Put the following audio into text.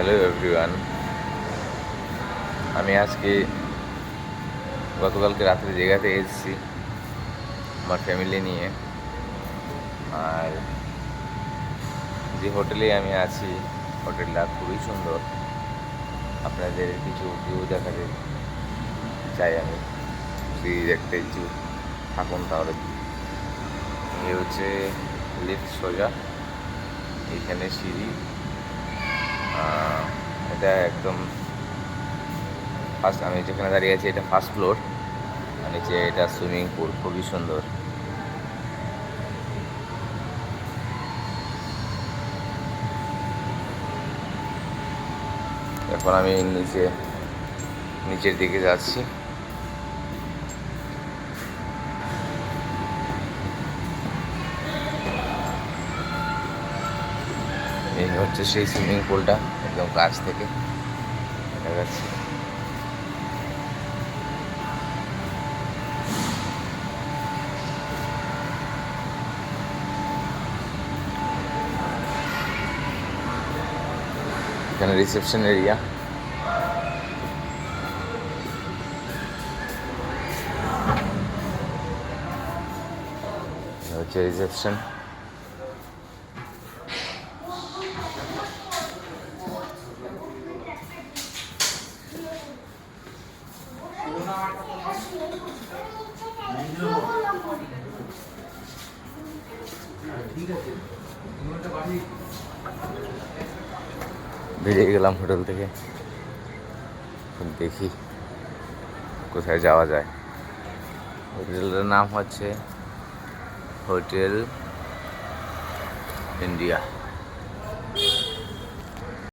Hello everyone, আমি আজকে গতকালকে রাত্রে দীঘাতে এসেছি আমার ফ্যামিলি নিয়ে। আর যে হোটেলে আমি আছি হোটেলটা খুবই সুন্দর। আপনাদের কিছু ভিউ দেখাতে চাই আমি, যদি দেখতে ইচ্ছু থাকুন তাহলে। এই হচ্ছে লিফট সোজা, এইখানে সিঁড়ি, এটা একদম ফার্স্ট, আমি যেখানে দাঁড়িয়ে আছি এটা ফার্স্ট ফ্লোর, আর নিচে এটা সুইমিং পুল, খুবই সুন্দর। এখন আমি নিচের দিকে যাচ্ছি। এই হচ্ছে সেই সুইমিং পুলটা, একদম কাছ থেকে দেখা যাচ্ছে। এখানে রিসেপশন এরিয়া, হচ্ছে রিসেপশন। বেরিয়ে গেলাম হোটেল থেকে, দেখি কোথায় যাওয়া যায়। হোটেলটার নাম হচ্ছে হোটেল ইন্ডিয়া।